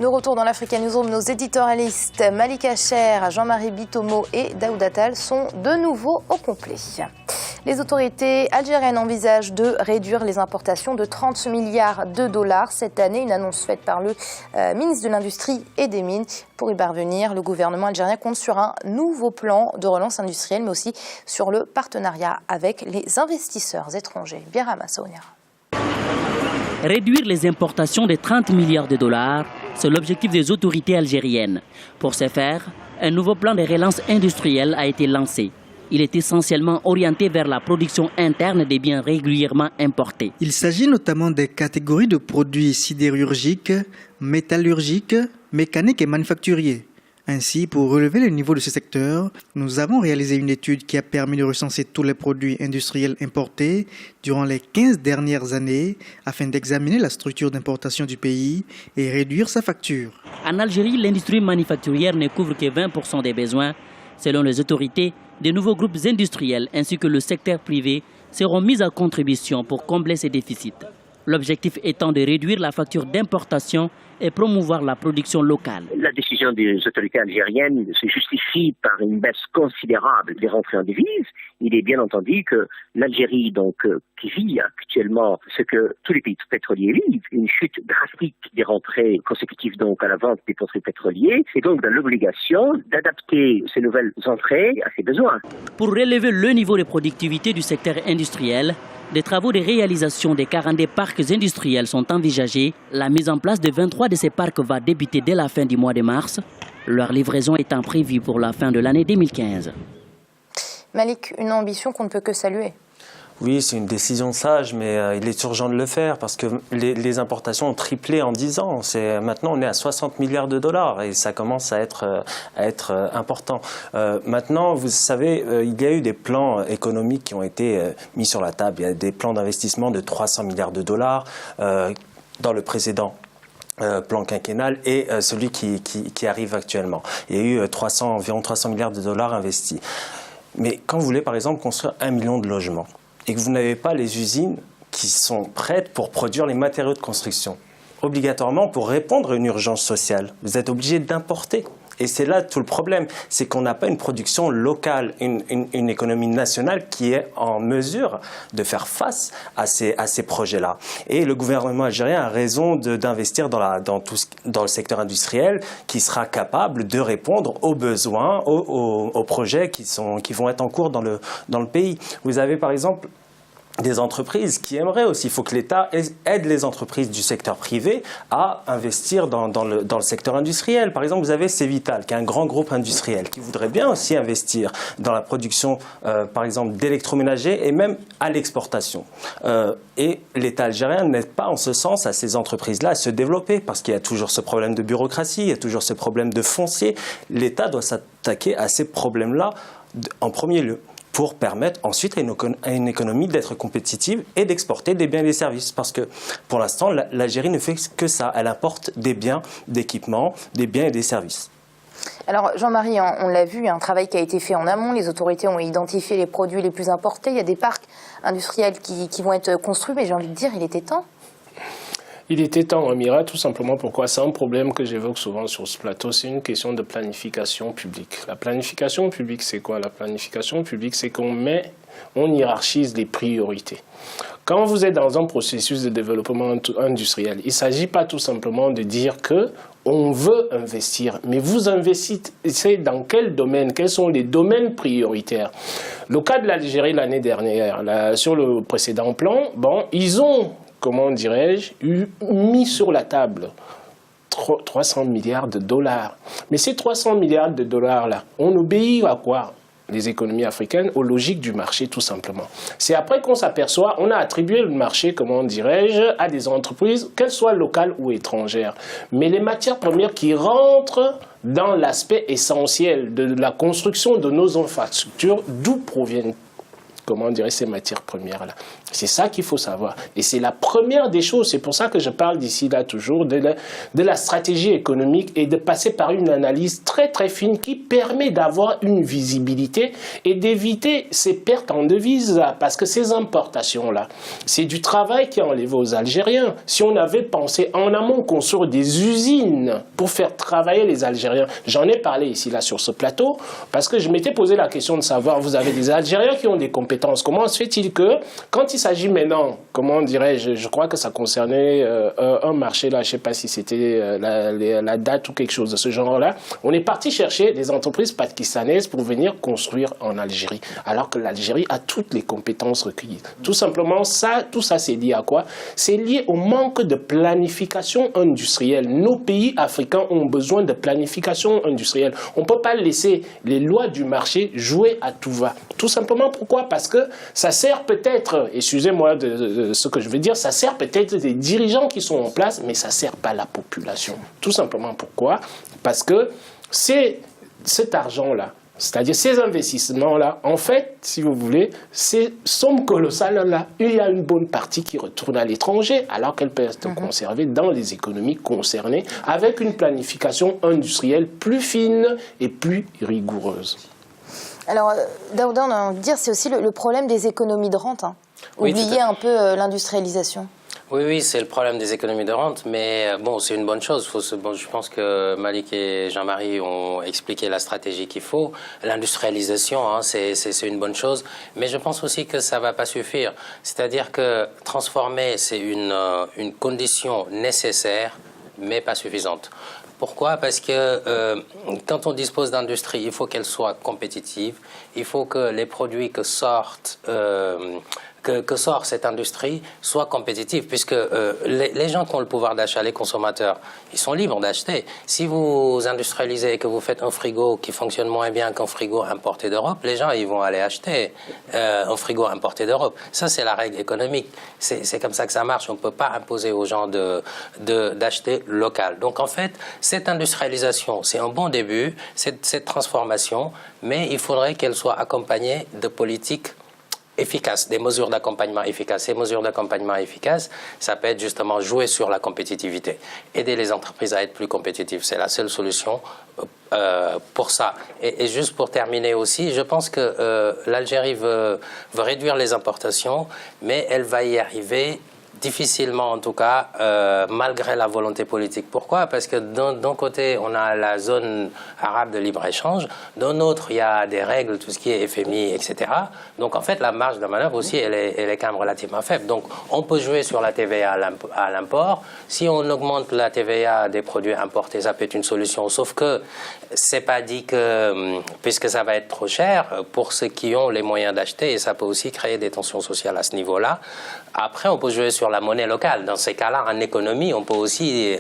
Nos retours dans l'Africa Newsroom, nos éditorialistes Malika Cher, Jean-Marie Bitomo et Daoud Attal sont de nouveau au complet. Les autorités algériennes envisagent de réduire les importations de 30 milliards de dollars cette année, une annonce faite par le ministre de l'Industrie et des Mines. Pour y parvenir, le gouvernement algérien compte sur un nouveau plan de relance industrielle, mais aussi sur le partenariat avec les investisseurs étrangers. Biarama Sonia. Réduire les importations de 30 milliards de dollars, c'est l'objectif des autorités algériennes. Pour ce faire, un nouveau plan de relance industrielle a été lancé. Il est essentiellement orienté vers la production interne des biens régulièrement importés. Il s'agit notamment des catégories de produits sidérurgiques, métallurgiques, mécaniques et manufacturiers. Ainsi, pour relever le niveau de ce secteur, nous avons réalisé une étude qui a permis de recenser tous les produits industriels importés durant les 15 dernières années afin d'examiner la structure d'importation du pays et réduire sa facture. En Algérie, l'industrie manufacturière ne couvre que 20% des besoins. Selon les autorités, de nouveaux groupes industriels ainsi que le secteur privé seront mis à contribution pour combler ces déficits. L'objectif étant de réduire la facture d'importation et promouvoir la production locale. La décision des autorités algériennes se justifie par une baisse considérable des rentrées en devises. Il est bien entendu que l'Algérie, qui vit actuellement ce que tous les pays pétroliers vivent, une chute drastique des rentrées consécutives à la vente des produits pétroliers, est donc dans l'obligation d'adapter ces nouvelles entrées à ses besoins. Pour relever le niveau de productivité du secteur industriel, des travaux de réalisation des 42 parcs industriels sont envisagés. La mise en place de 23 de ces parcs va débuter dès la fin du mois de mars, leur livraison étant prévue pour la fin de l'année 2015. Malik, une ambition qu'on ne peut que saluer. Oui, c'est une décision sage, mais il est urgent de le faire parce que les importations ont triplé en 10 ans. Maintenant, on est à 60 milliards de dollars et ça commence à être important. Maintenant, vous savez, il y a eu des plans économiques qui ont été mis sur la table. Il y a des plans d'investissement de 300 milliards de dollars dans le précédent plan quinquennal et celui qui arrive actuellement. Il y a eu environ 300 milliards de dollars investis. Mais quand vous voulez, par exemple, construire 1 million de logements, et que vous n'avez pas les usines qui sont prêtes pour produire les matériaux de construction, obligatoirement pour répondre à une urgence sociale, vous êtes obligé d'importer. Et c'est là tout le problème, c'est qu'on n'a pas une production locale, une économie nationale qui est en mesure de faire face à ces projets-là. Et le gouvernement algérien a raison d'investir dans le secteur industriel qui sera capable de répondre aux besoins, aux projets qui vont être en cours dans le pays. Vous avez par exemple des entreprises qui aimeraient aussi. Il faut que l'État aide les entreprises du secteur privé à investir dans le secteur industriel. Par exemple, vous avez Cévital, qui est un grand groupe industriel, qui voudrait bien aussi investir dans la production, par exemple, d'électroménagers et même à l'exportation. Et l'État algérien n'aide pas en ce sens à ces entreprises-là à se développer, parce qu'il y a toujours ce problème de bureaucratie, il y a toujours ce problème de foncier. L'État doit s'attaquer à ces problèmes-là en premier lieu, pour permettre ensuite à une économie d'être compétitive et d'exporter des biens et des services. Parce que pour l'instant, l'Algérie ne fait que ça. Elle importe des biens, d'équipements, des biens et des services. Alors Jean-Marie, on l'a vu, il y a un travail qui a été fait en amont. Les autorités ont identifié les produits les plus importés. Il y a des parcs industriels qui vont être construits, mais j'ai envie de dire, il était temps. Il était temps, Amira, tout simplement pourquoi c'est un problème que j'évoque souvent sur ce plateau, c'est une question de planification publique. La planification publique, c'est quoi? La planification publique, c'est on hiérarchise les priorités. Quand vous êtes dans un processus de développement industriel, il ne s'agit pas tout simplement de dire que on veut investir, mais vous investissez dans quel domaine? Quels sont les domaines prioritaires? Le cas de l'Algérie l'année dernière, sur le précédent plan, ils ont, comment dirais-je, mis sur la table 300 milliards de dollars. Mais ces 300 milliards de dollars-là, on obéit à quoi? Les économies africaines, aux logiques du marché, tout simplement. C'est après qu'on s'aperçoit, on a attribué le marché, comment dirais-je, à des entreprises, qu'elles soient locales ou étrangères. Mais les matières premières qui rentrent dans l'aspect essentiel de la construction de nos infrastructures, d'où proviennent comment dirais, ces matières premières-là. C'est ça qu'il faut savoir. Et c'est la première des choses. C'est pour ça que je parle d'ici là toujours de la stratégie économique et de passer par une analyse très très fine qui permet d'avoir une visibilité et d'éviter ces pertes en devises. Parce que ces importations-là, c'est du travail qui est enlevé aux Algériens. Si on avait pensé en amont construire des usines pour faire travailler les Algériens, j'en ai parlé ici là sur ce plateau, parce que je m'étais posé la question de savoir, vous avez des Algériens qui ont des compétences, comment se fait-il que, quand il s'agit maintenant, comment dirais-je, je crois que ça concernait un marché là, je ne sais pas si c'était la date ou quelque chose de ce genre-là, on est parti chercher des entreprises pakistanaises pour venir construire en Algérie, alors que l'Algérie a toutes les compétences requises. Tout simplement, tout ça c'est lié à quoi? C'est lié au manque de planification industrielle. Nos pays africains ont besoin de planification industrielle. On ne peut pas laisser les lois du marché jouer à tout va. Tout simplement pourquoi? Parce que ça sert peut-être, excusez-moi de ce que je veux dire, ça sert peut-être des dirigeants qui sont en place, mais ça ne sert pas la population. Tout simplement pourquoi? Parce que c'est cet argent-là, c'est-à-dire ces investissements-là, en fait, si vous voulez, ces sommes colossales-là, il y a une bonne partie qui retourne à l'étranger, alors qu'elle peut être conservée dans les économies concernées, avec une planification industrielle plus fine et plus rigoureuse. Alors, Daouda, on a envie de dire, c'est aussi le problème des économies de rente. Hein. Oui, oublier un peu l'industrialisation. Oui, c'est le problème des économies de rente, mais bon, c'est une bonne chose. Je pense que Malik et Jean-Marie ont expliqué la stratégie qu'il faut. L'industrialisation, hein, c'est une bonne chose, mais je pense aussi que ça ne va pas suffire. C'est-à-dire que transformer, c'est une condition nécessaire, mais pas suffisante. Pourquoi? Parce que quand on dispose d'industrie, il faut qu'elle soit compétitive. Il faut que les produits que sortent sort cette industrie soit compétitive, puisque les gens qui ont le pouvoir d'achat, les consommateurs, ils sont libres d'acheter. Si vous industrialisez et que vous faites un frigo qui fonctionne moins bien qu'un frigo importé d'Europe, les gens ils vont aller acheter un frigo importé d'Europe. Ça, c'est la règle économique. C'est comme ça que ça marche. On ne peut pas imposer aux gens d'acheter local. Donc en fait, cette industrialisation, c'est un bon début, cette transformation, mais il faudrait qu'elle soit accompagnée de politiques efficaces, des mesures d'accompagnement efficaces. Ces mesures d'accompagnement efficaces, ça peut être justement jouer sur la compétitivité, aider les entreprises à être plus compétitives. C'est la seule solution pour ça. Et juste pour terminer aussi, je pense que l'Algérie veut réduire les importations, mais elle va y arriver difficilement, en tout cas, malgré la volonté politique. Pourquoi? Parce que d'un côté, on a la zone arabe de libre-échange, d'un autre, il y a des règles, tout ce qui est FMI, etc. Donc, en fait, la marge de manœuvre aussi, elle est quand même relativement faible. Donc, on peut jouer sur la TVA à l'import. Si on augmente la TVA des produits importés, ça peut être une solution. Sauf que c'est pas dit que, puisque ça va être trop cher pour ceux qui ont les moyens d'acheter, et ça peut aussi créer des tensions sociales à ce niveau-là. Après, on peut jouer sur la monnaie locale. Dans ces cas-là, en économie, on peut aussi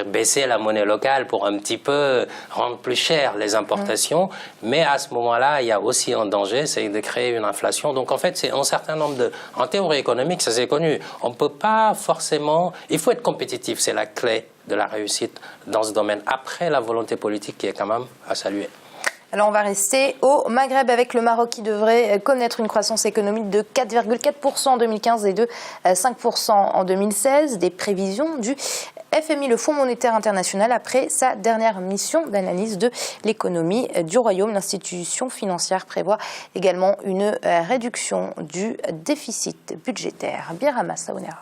baisser la monnaie locale pour un petit peu rendre plus cher les importations. Mais à ce moment-là, il y a aussi un danger, c'est de créer une inflation. Donc en fait, c'est un certain nombre de... En théorie économique, ça c'est connu. On ne peut pas forcément... Il faut être compétitif, c'est la clé de la réussite dans ce domaine. Après, la volonté politique qui est quand même à saluer. Alors on va rester au Maghreb avec le Maroc qui devrait connaître une croissance économique de 4,4% en 2015 et de 5% en 2016. Des prévisions du FMI, le Fonds monétaire international, après sa dernière mission d'analyse de l'économie du Royaume. L'institution financière prévoit également une réduction du déficit budgétaire. Birama Saounera.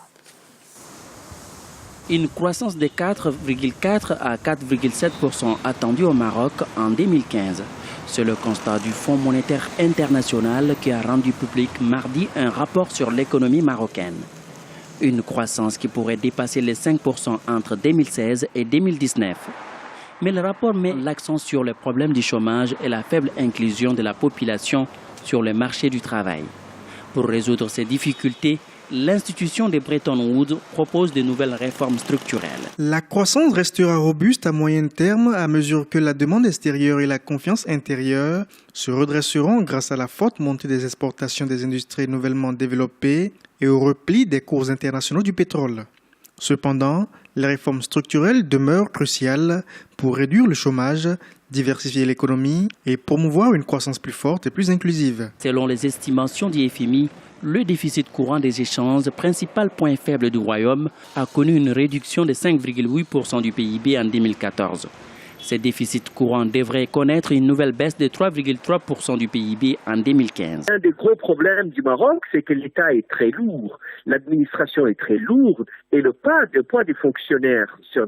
Une croissance de 4,4 à 4,7% attendue au Maroc en 2015. C'est le constat du Fonds monétaire international qui a rendu public mardi un rapport sur l'économie marocaine. Une croissance qui pourrait dépasser les 5% entre 2016 et 2019. Mais le rapport met l'accent sur les problèmes du chômage et la faible inclusion de la population sur le marché du travail. Pour résoudre ces difficultés, l'institution de Bretton Woods propose de nouvelles réformes structurelles. La croissance restera robuste à moyen terme à mesure que la demande extérieure et la confiance intérieure se redresseront grâce à la forte montée des exportations des industries nouvellement développées et au repli des cours internationaux du pétrole. Cependant, les réformes structurelles demeurent cruciales pour réduire le chômage, diversifier l'économie et promouvoir une croissance plus forte et plus inclusive. Selon les estimations du FMI, le déficit courant des échanges, principal point faible du Royaume, a connu une réduction de 5,8% du PIB en 2014. Ce déficit courant devrait connaître une nouvelle baisse de 3,3% du PIB en 2015. Un des gros problèmes du Maroc, c'est que l'État est très lourd, l'administration est très lourde et le poids des fonctionnaires sur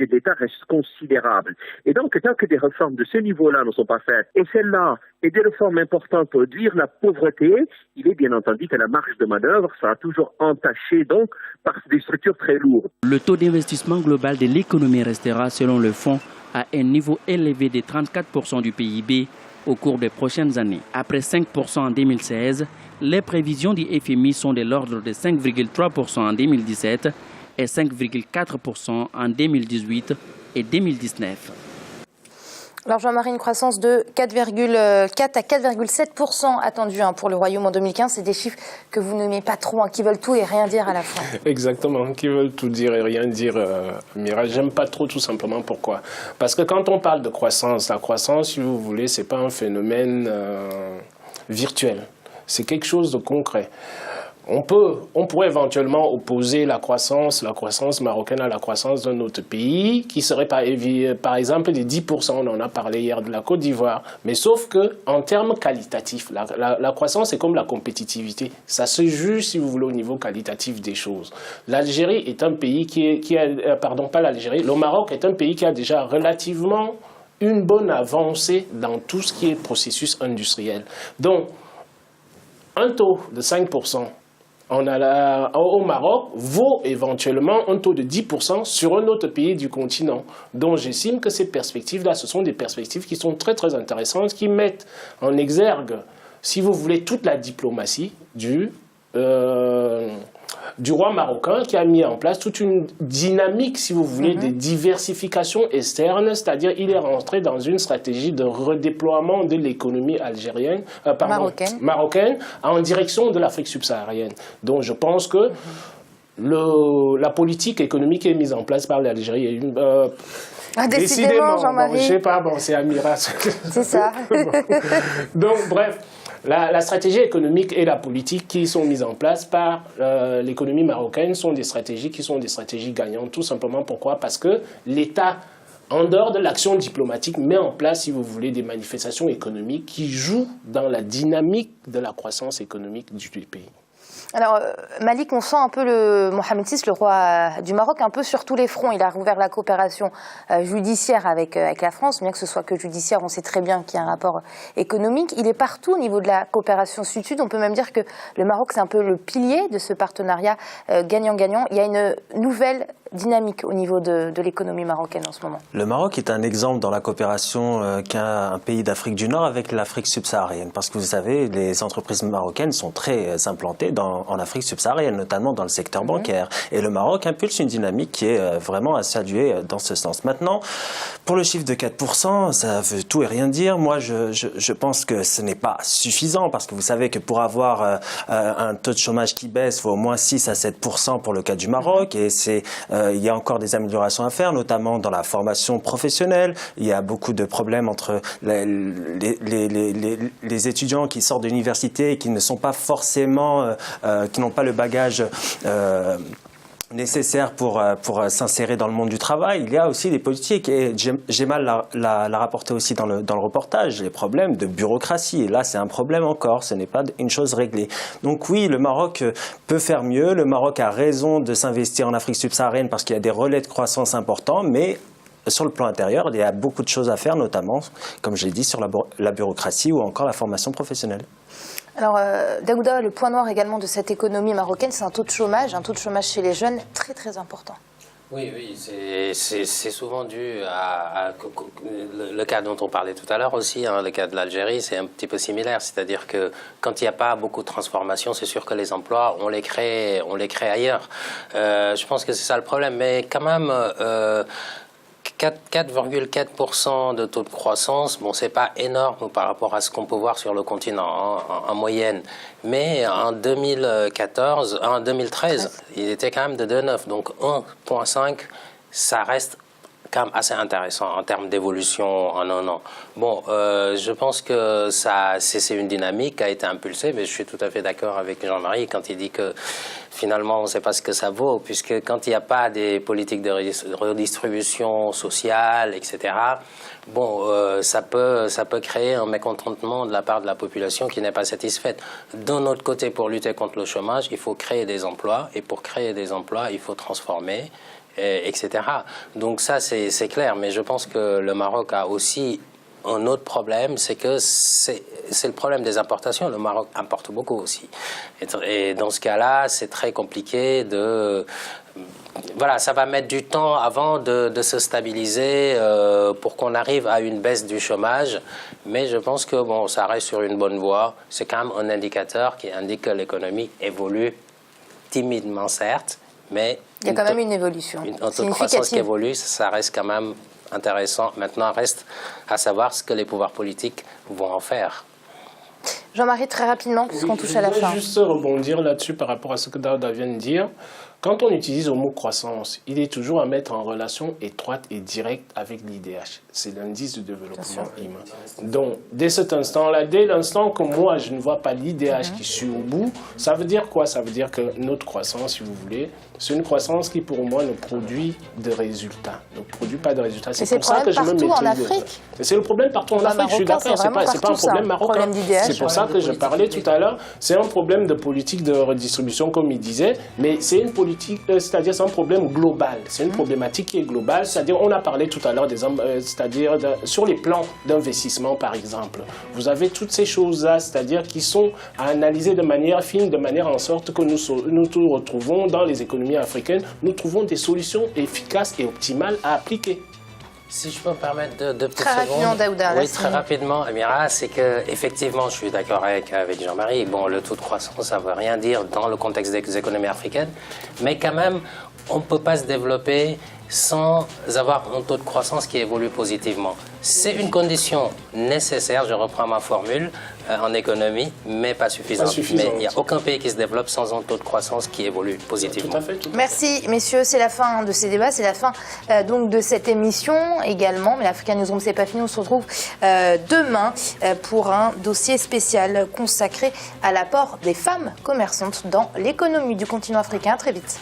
l'État reste considérable. Et donc, tant que des réformes de ce niveau-là ne sont pas faites, et celles-là, et des réformes importantes pour réduire la pauvreté, il est bien entendu que la marge de manœuvre sera toujours entachée donc par des structures très lourdes. Le taux d'investissement global de l'économie restera, selon le fonds, à un niveau élevé de 34% du PIB au cours des prochaines années. Après 5% en 2016, les prévisions du FMI sont de l'ordre de 5,3% en 2017 et 5,4% en 2018 et 2019. Alors Jean-Marie, une croissance de 4,4 à 4,7% attendue pour le Royaume en 2015. C'est des chiffres que vous n'aimez pas trop, qui veulent tout et rien dire à la fois. Exactement, qui veulent tout dire et rien dire, Mira. J'aime pas trop, tout simplement. Pourquoi? Parce que quand on parle de croissance, la croissance, si vous voulez, c'est pas un phénomène virtuel. C'est quelque chose de concret. On pourrait éventuellement opposer la croissance marocaine à la croissance d'un autre pays, qui serait par exemple des 10%, on en a parlé hier de la Côte d'Ivoire. Mais sauf que, en termes qualitatifs, la croissance est comme la compétitivité. Ça se juge, si vous voulez, au niveau qualitatif des choses. L'Algérie est un pays le Maroc est un pays qui a déjà relativement une bonne avancée dans tout ce qui est processus industriel. Donc, un taux de 5%, au Maroc, vaut éventuellement un taux de 10% sur un autre pays du continent. Donc j'estime que ces perspectives-là, ce sont des perspectives qui sont très très intéressantes, qui mettent en exergue, si vous voulez, toute la diplomatie du roi marocain, qui a mis en place toute une dynamique, si vous voulez, de diversification externe, c'est-à-dire il est rentré dans une stratégie de redéploiement de l'économie marocaine en direction de l'Afrique subsaharienne. Donc je pense que la politique économique est mise en place par l'Algérie est une... décidément, Jean-Marie. Je sais pas, c'est Amira. C'est ça. Donc bref. La stratégie économique et la politique qui sont mises en place par l'économie marocaine sont des stratégies qui sont des stratégies gagnantes. Tout simplement pourquoi? Parce que l'État, en dehors de l'action diplomatique, met en place, si vous voulez, des manifestations économiques qui jouent dans la dynamique de la croissance économique du pays. Alors, Malik, on sent un peu le Mohamed VI, le roi du Maroc, un peu sur tous les fronts. Il a rouvert la coopération judiciaire avec la France, bien que ce soit que judiciaire, on sait très bien qu'il y a un rapport économique. Il est partout au niveau de la coopération sud-sud. On peut même dire que le Maroc, c'est un peu le pilier de ce partenariat gagnant-gagnant. Il y a une nouvelle dynamique au niveau de l'économie marocaine en ce moment. Le Maroc est un exemple dans la coopération qu'a un pays d'Afrique du Nord avec l'Afrique subsaharienne. Parce que vous savez, les entreprises marocaines sont très implantées en Afrique subsaharienne, notamment dans le secteur bancaire. Et le Maroc impulse une dynamique qui est vraiment à saluer dans ce sens. Maintenant, pour le chiffre de 4%, ça veut tout et rien dire. Moi, je pense que ce n'est pas suffisant parce que vous savez que pour avoir un taux de chômage qui baisse, il faut au moins 6 à 7% pour le cas du Maroc. Et il y a encore des améliorations à faire, notamment dans la formation professionnelle. Il y a beaucoup de problèmes entre les étudiants qui sortent de l'université et qui ne sont pas forcément, qui n'ont pas le bagage nécessaire pour s'insérer dans le monde du travail. Il y a aussi des politiques, et Gemal l'a rapporté aussi dans le reportage, les problèmes de bureaucratie. Et là, c'est un problème encore, ce n'est pas une chose réglée. Donc oui, le Maroc peut faire mieux, le Maroc a raison de s'investir en Afrique subsaharienne parce qu'il y a des relais de croissance importants, mais sur le plan intérieur, il y a beaucoup de choses à faire, notamment, comme je l'ai dit, sur la bureaucratie ou encore la formation professionnelle. Alors, Daouda, le point noir également de cette économie marocaine, c'est un taux de chômage chez les jeunes très très important. Oui, c'est souvent dû à le cas dont on parlait tout à l'heure aussi, le cas de l'Algérie, c'est un petit peu similaire. C'est-à-dire que quand il n'y a pas beaucoup de transformation, c'est sûr que les emplois, on les crée ailleurs. Je pense que c'est ça le problème. Mais quand même, 4,4% de taux de croissance, bon, c'est pas énorme par rapport à ce qu'on peut voir sur le continent en moyenne. Mais en 2013, il était quand même de 2,9. Donc 1,5, ça reste quand même assez intéressant en termes d'évolution en un an. Bon, je pense que c'est une dynamique qui a été impulsée, mais je suis tout à fait d'accord avec Jean-Marie quand il dit que finalement on ne sait pas ce que ça vaut, puisque quand il n'y a pas des politiques de redistribution sociale, etc., bon, ça peut créer un mécontentement de la part de la population qui n'est pas satisfaite. D'un autre côté, pour lutter contre le chômage, il faut créer des emplois, et pour créer des emplois, il faut transformer, etc. Donc ça, c'est clair, mais je pense que le Maroc a aussi un autre problème, c'est que c'est le problème des importations. Le Maroc importe beaucoup aussi. Et dans ce cas-là, c'est très compliqué de... Voilà, ça va mettre du temps avant de se stabiliser pour qu'on arrive à une baisse du chômage. Mais je pense que bon, ça reste sur une bonne voie. C'est quand même un indicateur qui indique que l'économie évolue timidement, certes, mais... Il y a quand même une évolution. Un taux de croissance qui évolue, ça reste quand même intéressant. Maintenant, reste à savoir ce que les pouvoirs politiques vont en faire. Jean-Marie, très rapidement, puisqu'on touche à la fin. Je voudrais juste rebondir là-dessus par rapport à ce que Daouda vient de dire. Quand on utilise le mot croissance, il est toujours à mettre en relation étroite et directe avec l'IDH. C'est l'indice de développement humain. Donc, dès cet instant-là, dès l'instant que moi, je ne vois pas l'IDH qui suit au bout, ça veut dire quoi? Ça veut dire que notre croissance, si vous voulez, c'est une croissance qui, pour moi, ne produit de résultats. Ne produit pas de résultats. C'est pour ça que je me mets en Afrique. C'est le problème partout en Afrique, je suis d'accord. C'est pas un problème marocain. C'est pour ça que je parlais tout à l'heure. C'est un problème de politique de redistribution, comme il disait, mais c'est une politique, c'est-à-dire c'est un problème global. C'est une problématique qui est globale. C'est-à-dire, on a parlé tout à l'heure c'est-à-dire sur les plans d'investissement, par exemple. Vous avez toutes ces choses-là, c'est-à-dire qui sont à analyser de manière fine, de manière en sorte que nous retrouvons dans les économies africaines, nous trouvons des solutions efficaces et optimales à appliquer. Si je peux me permettre deux petites secondes. Rapidement, Daouda. Oui, très rapidement, Amira, c'est que effectivement, je suis d'accord avec Jean-Marie. Bon, le taux de croissance, ça ne veut rien dire dans le contexte des économies africaines, mais quand même, on ne peut pas se développer sans avoir un taux de croissance qui évolue positivement. C'est une condition nécessaire, je reprends ma formule, en économie, mais pas suffisante. Mais il n'y a aucun pays qui se développe sans un taux de croissance qui évolue positivement. Tout à fait. Merci, messieurs. C'est la fin de ces débats, c'est la fin donc de cette émission également. Mais l'Africa Newsroom, c'est pas fini. On se retrouve demain pour un dossier spécial consacré à l'apport des femmes commerçantes dans l'économie du continent africain. À très vite.